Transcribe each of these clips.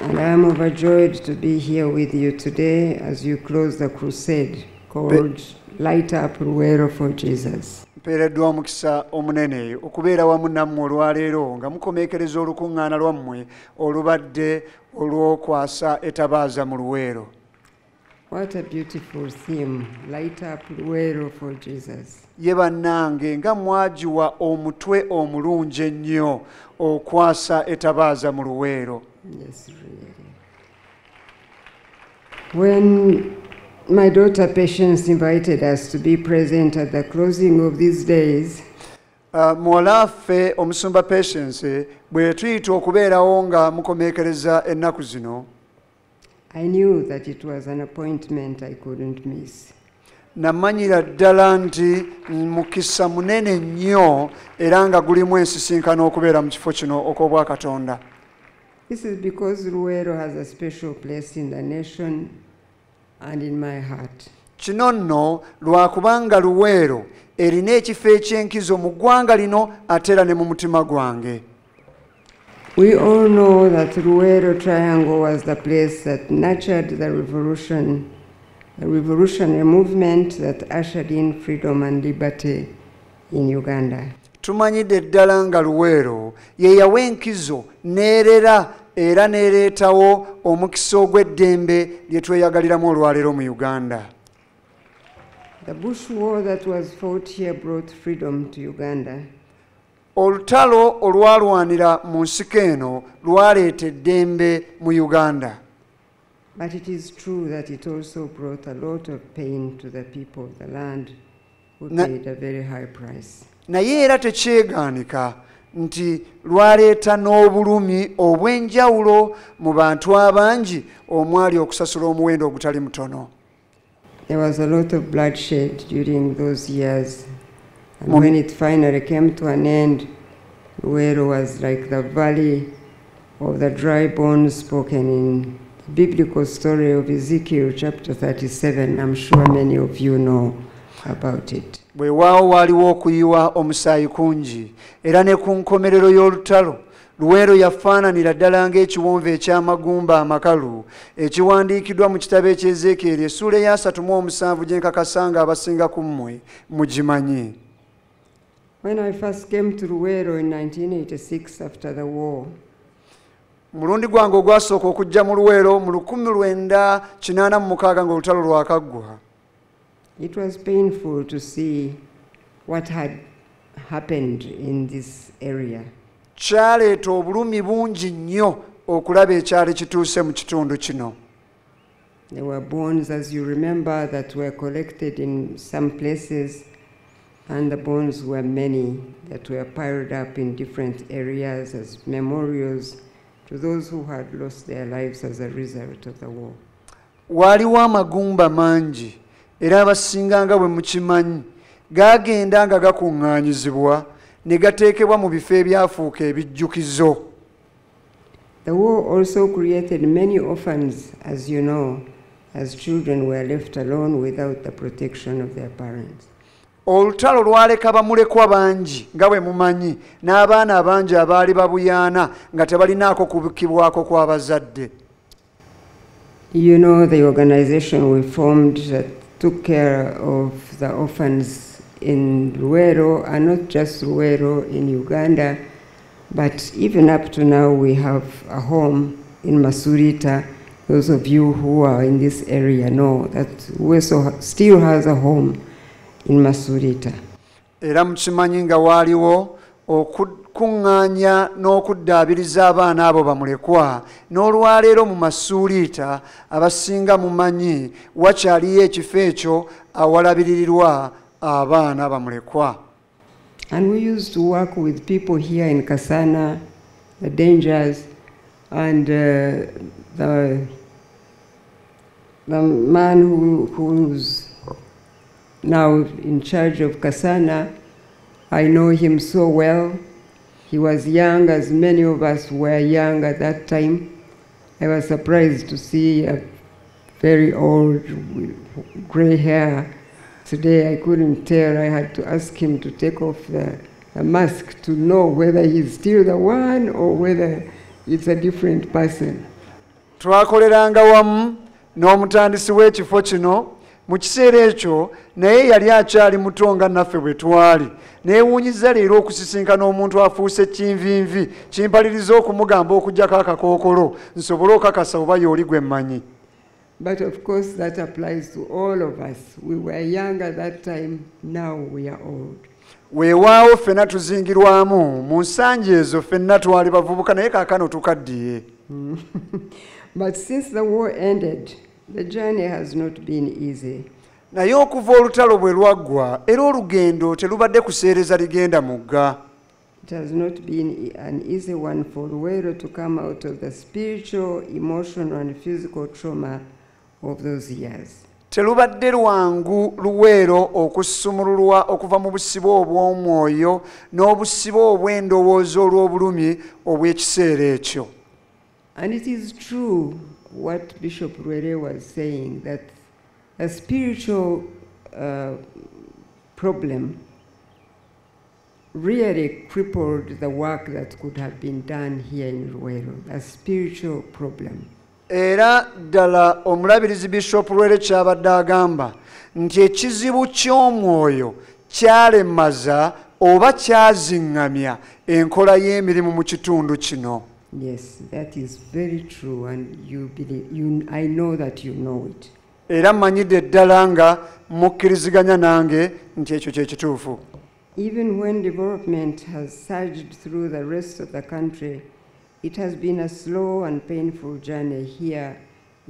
And I am overjoyed to be here with you today as you close the crusade called Light Up Luwero for Jesus. Mpeereddwa omukisa omunene okubeera wamu nammwe olwaleero nga mukomeekereza olukuŋŋaana lwammwe olubadde olw'okwasa etabaaza mu Luwero. What a beautiful theme, Light Up Luwero for Jesus. Ye bannange nga mwagiwa omutwe omulungi ennyo okwasa etabaaza mu Luwero. Yes, really. When my daughter Patience invited us to be present at the closing of these days, muwalaffe omusumba Patience bwe tuyita okubeerawo nga mukomeekereza ennaku zino, I knew that it was an appointment I couldn't miss. namanyira ddala nti mukisa munene nnyo era nga gulimu ensisinkano okubeera mu kifo kino okw'obwa Katonda. This is because Luwero has a special place in the nation and in my heart. Kino nno lwakubanga Luwero erina ekifo eky'enkizo mu ggwanga lino ate era ne mu mutima gwange. We all know that Luwero Triangle was the place that nurtured the revolutionary movement that ushered in freedom and liberty in Uganda. Tumanyidde ddala nga Luwero ye yawa enkizo n'erera era n'ereetawo omukisa ogw'eddembe lye tweyagaliramu olwaleero mu Uganda. The Bush War that was fought here brought freedom to Uganda. Olutalo olwalwanira mu nsiko eno lwaleeta eddembe mu Uganda. But it is true that it also brought a lot of pain to the people of the land who paid a very high price. Naye era tekyegaanika nti lwaleeta n'obulumi obw'enjawulo mu bantu abangi omwali okusasula omuwendo ogutali mutono. There was a lot of bloodshed during those years, and when it finally came to an end, Luwero was like the valley of the dry bones spoken in the biblical story of Ezekiel chapter 37. I'm sure many of you know about it. Bwewaawo waaliwo okuyiwa omusaayi kungi era ne ku nkomerero y'olutalo Luwero yafaananira ddala ng'ekiwonvu eky'amagumba amakalu ekiwandiikiddwa mu kitabo eky'Ezekieri essuula eya 37 gye nkakasa nga abasinga ku mmwe mugimanyi. When I first came to Luwero in 1986 after the war, mulundi gwange ogwasooka okujja mu Luwero mu 1986 ng'olutalo lwakaggwa. It was painful to see what had happened in this area. Kyaleeta obulumi bungi nnyo okulaba ekyali kituuse mu kitundu kino. There were bones, as you remember, that were collected in some places, and the bones were many that were piled up in different areas as memorials to those who had lost their lives as a result of the war. Waaliwo amagumba mangi era abasinga nga bwe mukimanyi gaagenda nga gakuŋŋaanyizibwa ne gateekebwa mu bifo ebyafuuka ebijjukizo. The war also created many orphans, as you know, as children were left alone without the protection of their parents. Olutalo lwaleka bamulekwa bangi nga bwe mumanyi n'abaana abangi abaali babuyaana nga tebalinaako kubikibwako kw'abazadde. You know the organization we formed that took care of the orphans in Luwero, and not just Luwero, in Uganda, but even up to now we have a home in Masurita. Those of you who are in this area know that Luwero still has a home in Masurita. Era mukimanyi nga waaliwo okukuŋŋaanya n'okuddaabiriza abaana abo bamulekwa n'olwaleero mu Masuuliita abasinga mumanyi wakyaliyo ekifo ekyo awalabiririrwa abaana bamulekwa. And we used to work with people here in Kasana, the Dangers, and the man who's now in charge of Kasana. I know him so well. He was young, as many of us were young at that time. I was surprised to see a very old gray hair. Today I couldn't tell. I had to ask him to take off the mask to know whether he's still the one or whether it's a different person. twakoleranga wamu n'omutandisi w'ekifo kino mu kiseera ekyo naye yali akyali muto nga naffe bwe twali neewuunyiza leero okusisinkana omuntu afuuse kinvinvi kimpaliriza okumugamba okuggyako akakookolo nsobole okakasa oba y'oli gwe mmanyi. But of course that applies to all of us. We were young at that time, now we are old. Weewaawo ffenna tuzingirwamu mu nsangi ezo ffenna twali bavubuka naye kaakano tukaddiye. But since the war ended, the journey has not been easy. Naye okuva olutalo bwe lwaggwa era olugendo terubadde kuseereza ligenda mugga. It has not been an easy one for Luwero to come out of the spiritual, emotional and physical trauma of those years. Terubadde lwangu Luwero okusumululwa okuva mu busibo obw'omwoyo n'obusibo obw'endowooza olw'obulumi obw'ekiseera ekyo. And it is true what Bishop Luwero was saying, that a spiritual problem really crippled the work that could have been done here in Luwero, a spiritual problem. Era ddala omulabirizi Bishop Luwero kyabadde agamba nti ekizibu ky'omwoyo kyalemaza oba kyaziŋŋamya enkola y'emirimu mu kitundu kino. Yes, that is very true, and I know that you know it. Era mmanyidde ddala nga mukkiriziganya nange nti ekyo kye kituufu. Even when development has surged through the rest of the country, it has been a slow and painful journey here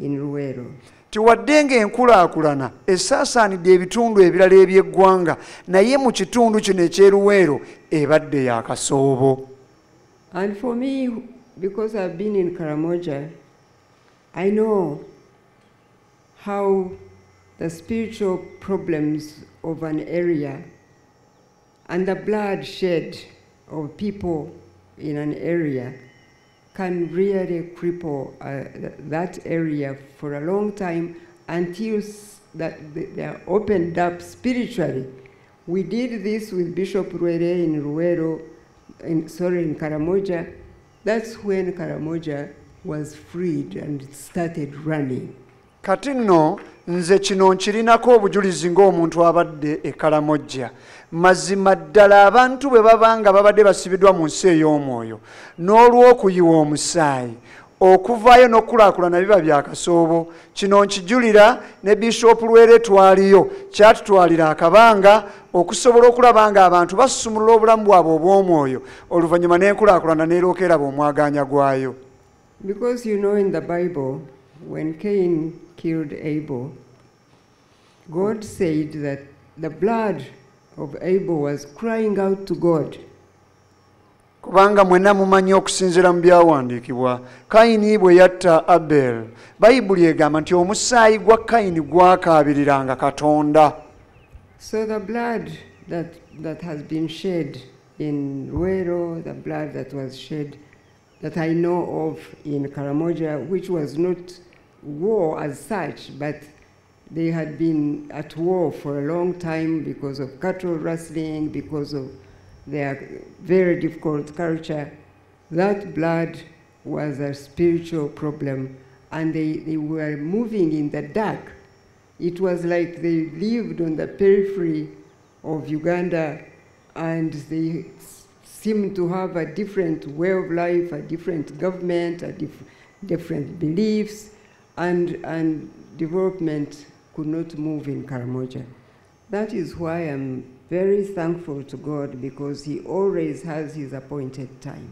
in Luwero. Tiwadde ng'enkulaakulana esaasaanidde ebitundu ebirala eby'eggwanga naye mu kitundu kino eky'e Luwero ebadde ya kasoobo. And for me, because I've been in Karamoja, I know how the spiritual problems of an area and the blood shed of people in an area can really cripple that area for a long time until they are opened up spiritually. We did this with Bishop Luwero in Luwero, in Karamoja. That's when Karamoja was freed and started running. Kati nno nze kino nkirinako obujulizi ng'omuntu abadde e Karamoja. Mazima ddala abantu bwe babanga babadde basibiddwa mu nsi ey'omwoyo n'olw'okuyiwa omusaayi okuvaayo n'okulaakulana biba bya kasoobo. Kino nkijulira ne Bishop Luwero twaliyo kyatutwalira akabanga okusobola okulaba nga abantu basumulula obulamu bwabwe obw'omwoyo oluvannyuma n'enkulaakulana n'erooka eraba omwagaanya gwayo. Because you know, in the Bible, when Cain killed Abel, God said that the blood of Abel was crying out to God. Kubanga mwenna mumanyi okusinziira mu byawandiikibwa Kayini bwe yatta Abel, Bayibuli egamba nti omusaayi gwa Kayini gwakaabiriranga Katonda. So the blood that has been shed in Luwero, the blood that was shed that I know of in Karamoja, which was not war as such, but they had been at war for a long time because of cattle rustling, because of their very difficult culture. That blood was a spiritual problem, and they were moving in the dark. It was like they lived on the periphery of Uganda, and they seemed to have a different way of life, a different government, different beliefs, and development could not move in Karamoja. That is why I'm very thankful to God, because He always has His appointed time.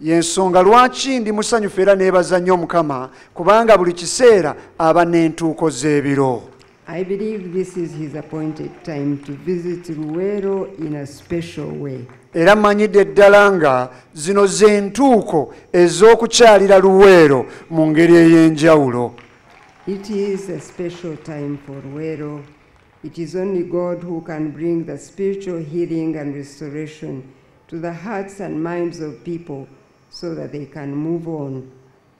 Yensonga lwaki ndi musanyufu era neebaza nnyo Mukama kubanga buli kiseera aba n'entuuko z'ebiro. I believe this is His appointed time to visit Luwero in a special way. Era mmanyidde ddala nga zino z'entuuko ez'okukyalira Luwero mu ngeri ey'enjawulo. It is a special time for Luwero. It is only God who can bring the spiritual healing and restoration to the hearts and minds of people so that they can move on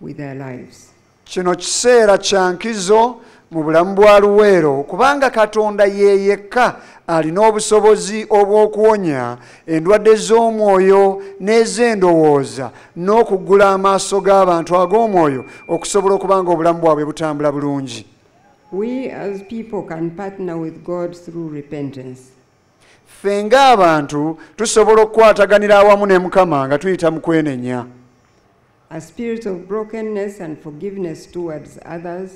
with their lives. kino kiseera kya nkizo mu bulamu bwa Luwero kubanga Katonda ye yekka alina obusobozi obw'okuwonya endwadde z'omwoyo n'ez'endowooza n'okuggula amaaso g'abantu ag'omwoyo okusobola okubanga obulamu bwabwe butambula bulungi. We as people can partner with God through repentance. Ffe ng'abantu tusobola okukwataganira awamu ne Mukama nga tuyita mu kwenenya. A spirit of brokenness and forgiveness towards others.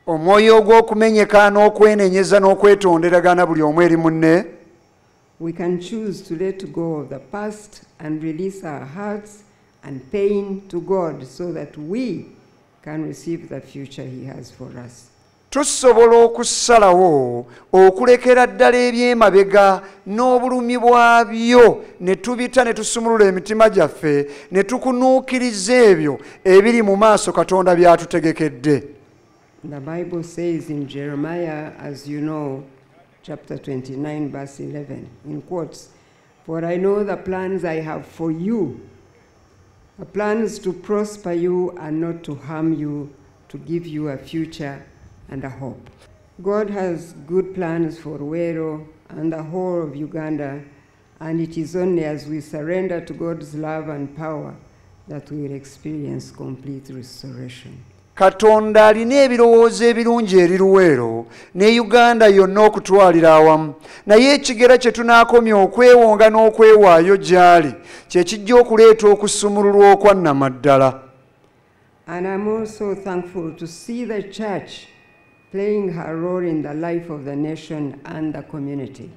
Omwoyo ogw'okumenyeka n'okwenenyeza n'okwetonderagana buli omu eri munne. We can choose to let go of the past and release our hearts and pain to God so that we can receive the future He has for us. Tusobola okusalawo okulekera ddala eby'emabega n'obulumi bwabyo ne tubita ne tusumulula emitima gyaffe ne tukunuukiriza ebyo ebiri mu maaso Katonda by'atutegekedde. The Bible says in Jeremiah, as you know, chapter 29, verse 11, in quotes, "For I know the plans I have for you, the plans to prosper you and not to harm you, to give you a future and a hope." God has good plans for Luwero and the whole of Uganda, and it is only as we surrender to God's love and power that we will experience complete restoration. Katonda alina ebirowoozo ebirungi eri Luwero ne Uganda yonna okutwalira awamu, naye ekigera kye tunaakomya okwewonga n'okwewaayo gy'ali kye kijja okuleeta okusumululwa okwannamaddala. And I'm also thankful to see the church playing her role in the life of the nation and the community.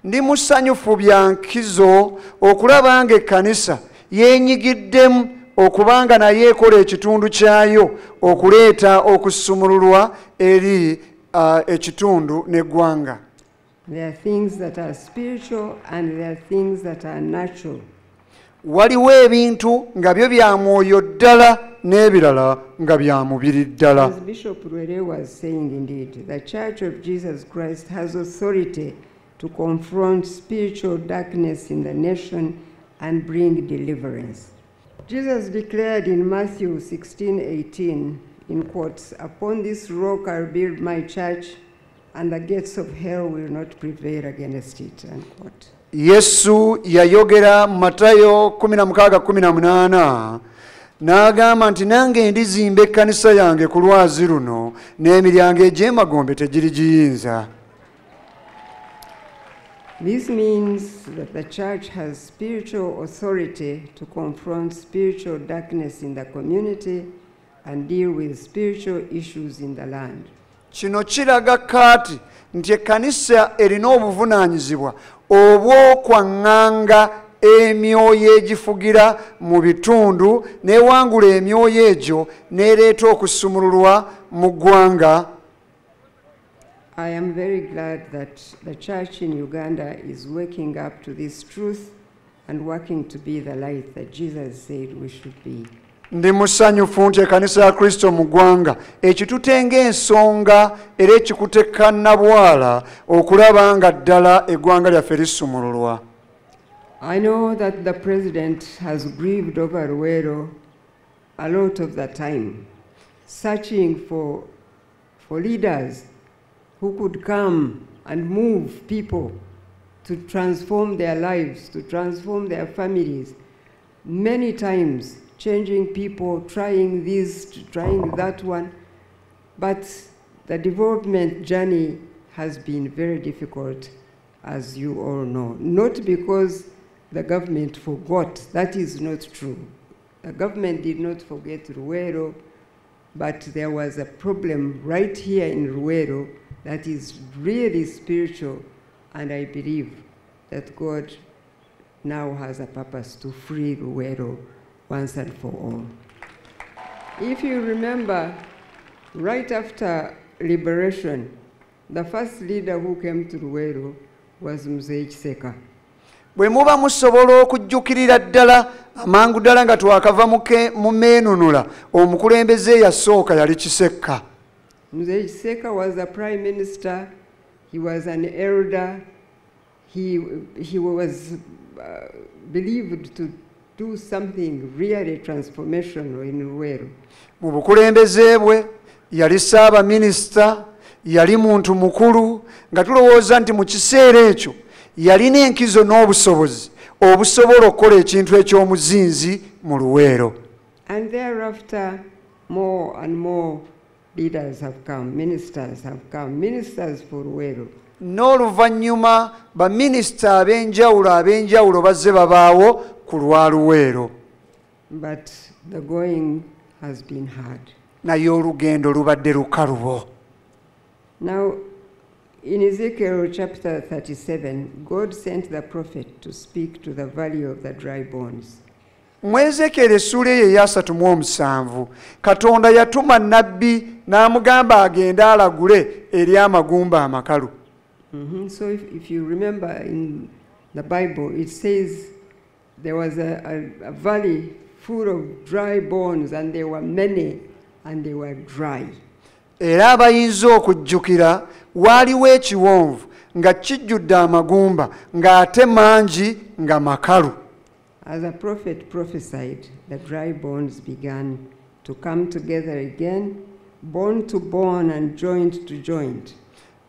Ndi musanyufu bya nkizo okulaba nga ekkanisa yeenyigiddemu okubanga naye ekola ekitundu kyayo okuleeta okusumululwa eri ekitundu n'eggwanga. There are things that are spiritual and there are things that are natural. Waliwo ebintu nga byo bya mwoyo ddala n'ebirala nga bya mubiri ddala. As Bishop Luwero was saying, indeed, the Church of Jesus Christ has authority to confront spiritual darkness in the nation and bring deliverance. Jesus declared in Matthew 16:18, in quotes, "Upon this rock I'll build my church, and the gates of hell will not prevail against it," unquote. Yesu yayogera mu Matayo 16:18 n'agamba nti nange ndizimba ekkanisa yange ku lwazi luno n'emiryango egy'emagombe tegirigiyinza. This means that the church has spiritual authority to confront spiritual darkness in the community and deal with spiritual issues in the land. Kino kiraga kati nti ekkanisa erina obuvunaanyizibwa obw'okwaŋŋanga emyoyo egifugira mu bitundu n'ewangula emyoyo egyo n'ereeta okusumululwa mu ggwanga. I am very glad that the church in Uganda is waking up to this truth and working to be the light that Jesus said we should be. Ndi musanyufu nti ekkanisa ya Kristo mu ggwanga ekitutenga ensonga era ekikutekka nnabwala okulaba nga ddala eggwanga lyaffe lisumululwa. I know that the president has grieved over Rwabogo a lot of the time, searching for leaders who could come and move people to transform their lives, to transform their families. Many times, changing people, trying this, trying that one. But the development journey has been very difficult, as you all know. Not because the government forgot, that is not true. The government did not forget Luwero, but there was a problem right here in Luwero that is really spiritual, and I believe that God now has a purpose to free Luwero once and for all. If you remember, right after liberation, the first leader who came to Luwero was Mzee Kiseka. Bwe muba musobola okujjukirira ddala amangu ddala nga twakava mu meenunula omukulembeze yasooka yali Kiseka. Mzee Kiseka was a prime minister, he was an elder, he was believed do something really transformational in Luwero. Mu bukulembeze bwe yali Ssaabaminisita, yali muntu mukulu, nga tulowooza nti mu kiseera ekyo yalina enkizo n'obusobozi obusobola okukola ekintu eky'omuzinzi mu Luwero. And thereafter, more and more leaders have come, ministers have come, ministers for Luwero. N'oluvannyuma baminisita ab'enjawulo bazze babaawo ku lwa Luwero. But the going has been hard. Naye olugendo lubadde lukalubo. Now, in Ezekiel chapter 37, God sent the prophet to speak to the valley of the dry bones. Mu Ezekiel essuula eyo eya 37, Katonda yatuma nnabbi n'amugamba agende alagule eri amagumba amakalu. So if you remember in the Bible, it says there was a valley full of dry bones, and there were many, and they were dry. Era abayinza okujjukira waaliwo ekiwonvu nga kijjudde amagumba ng'ate mangi nga makalu. As a prophet prophesied, the dry bones began to come together again, bone to bone and joint to joint.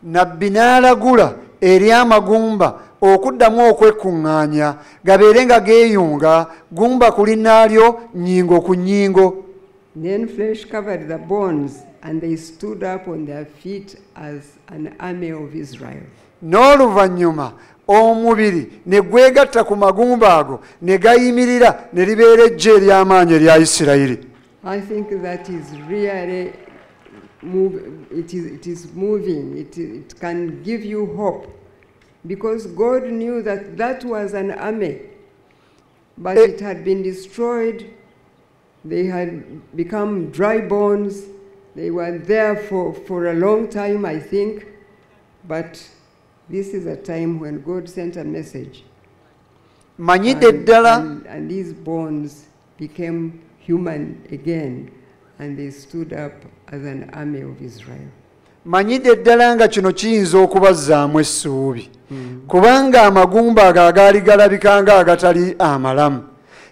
Nabbi n'alagula eri amagumba okuddamu okwekuŋŋaanya gabeere nga geeyunga gumba ku linnaalyo, nnyingo ku nnyingo. Then flesh covered the bones, and they stood up on their feet as an army of Israel. N'oluvannyuma omubiri ne gwegatta ku magumba ago ne gayimirira ne libeera eggye ery'amaanyi erya Isirayiri. I think that is really it is moving. It can give you hope, because God knew that that was an army, but it had been destroyed. They had become dry bones. They were there for a long time, I think, but this is a time when God sent a message. And these bones became human again, and they stood up as an army of Israel. Manyidde ddala nga kino kiyinza okubazzaamu essuubi, kubanga amagumba ago agaali galabika nga agatali amalamu,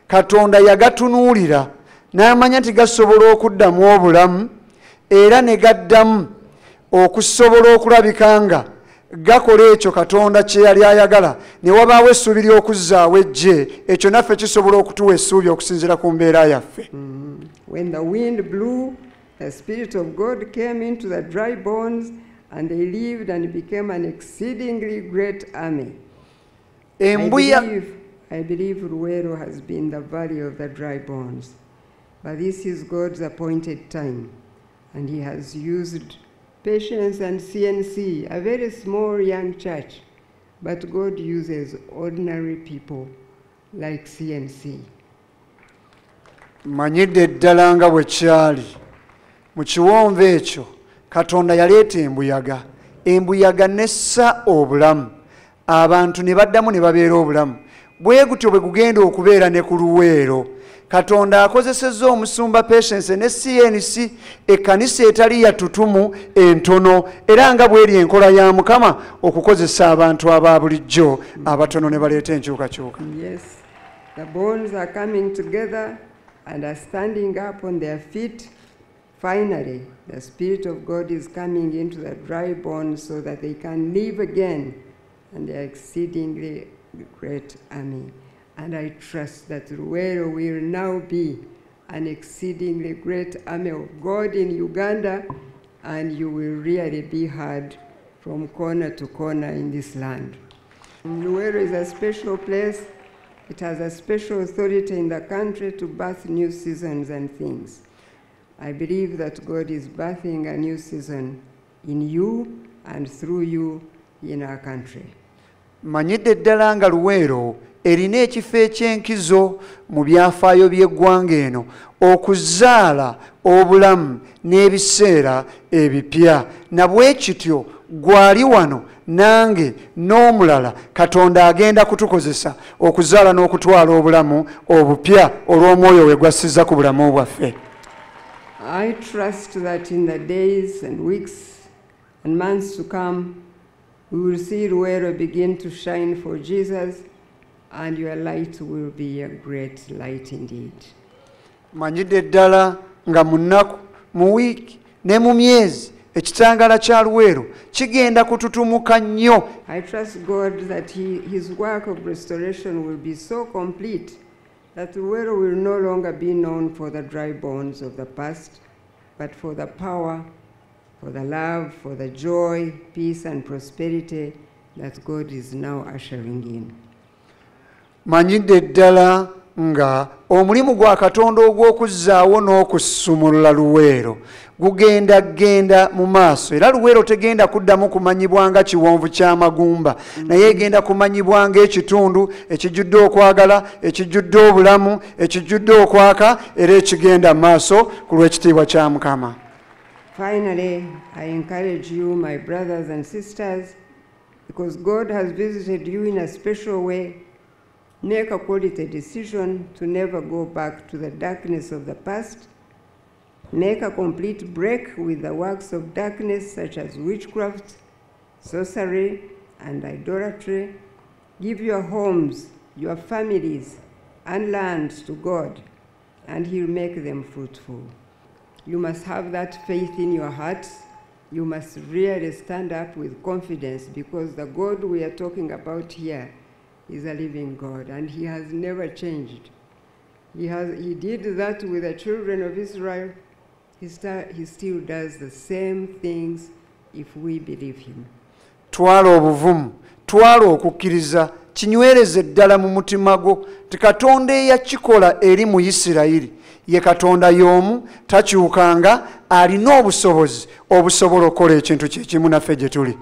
Katonda yagatunuulira n'amanya nti gasobola okuddamu obulamu, era ne gaddamu okusobola okulabika nga gakola ekyo Katonda kye yali ayagala, ne wabaawo essuubi ly'okuzzaawo eggye. Ekyo naffe kisobola okutuwa essuubi okusinziira ku mbeera yaffe. When the wind blew, the Spirit of God came into the dry bones, and they lived and became an exceedingly great army. I believe Luwero has been the valley of the dry bones, but this is God's appointed time, and He has used Patience and CNC, a very small young church, but God uses ordinary people like CNC. Manyidde ddala nga bwe kyali mu kiwonvu ekyo Katonda yaleeta embuyaga nessa obulamu, abantu ne baddamu ne babeera obulamu. Bwe gutyo bwe gugenda okubeera ne ku Luwero. Katonda akozesezza omusumba Patience ne CNC, ekkanisa etali yatutumu entono, era nga bw'eri enkola ya Mukama okukozesa abantu aba bulijjo abatono ne baleeta enkyukakyuka. Yes, the bones are coming together and are standing up on their feet. Finally, the Spirit of God is coming into the dry bones so that they can live again, and they are exceedingly great army. And I trust that Luwero will now be an exceedingly great army of God in Uganda, and you will really be heard from corner to corner in this land. Luwero is a special place. It has a special authority in the country to birth new seasons and things. I believe that God is birthing a new season in you and through you in our country. Manyidde ddala nga Luwero erina ekifo eky'enkizo mu byafaayo by'eggwanga eno okuzaala obulamu n'ebiseera ebipya. Na bwe kityo gwali wano nange n'omulala Katonda agenda kutukozesa okuzaala n'okutwala obulamu obupya olw'omwoyo we gwassizza ku bulamu bwaffe. I trust that in the days and weeks and months to come, we will see Luwero begin to shine for Jesus, and your light will be a great light indeed. Manyidde ddala nga mu nnaku, mu wiiki ne mu myezi ekitangaala kya Luwero kigenda kututumuka nnyo. I trust God that his work of restoration will be so complete that Luwero will no longer be known for the dry bones of the past, but for the power, for the love, for the joy, peace and prosperity that God is now ushering in. Manyidde ddala nga omulimu gwa Katonda ogw'okuzzaawo n'okusumulula Luwero genda mu maaso, era Luwero tegenda kuddamu kumanyibwa nga kiwonvu ky'amagumba, naye egenda kumanyibwa ng'ekitundu ekijjudde okwagala, ekijjudde obulamu, ekijjudde okwaka, era ekigenda maaso ku lw'ekitiibwa kya Mukama. Finally, I encourage you, my brothers and sisters, because God has visited you in a special way, make a quality decision to never go back to the darkness of the past. Make a complete break with the works of darkness such as witchcraft, sorcery, and idolatry. Give your homes, your families, and lands to God, and He'll make them fruitful. You must have that faith in your hearts. You must really stand up with confidence, because the God we are talking about here is a living God, and He has never changed. He did that with the children of Israel. He still does the same things if we believe Him. Twala obuvumu, twala okukkiriza, kinywereze ddala mu mutima gwo ti Katonda eyakikola eri mu Isirayiri ye Katonda y'omu, takyukanga, alina obusobozi obusobola okukola ekintu kye kimu naffe gye tuli.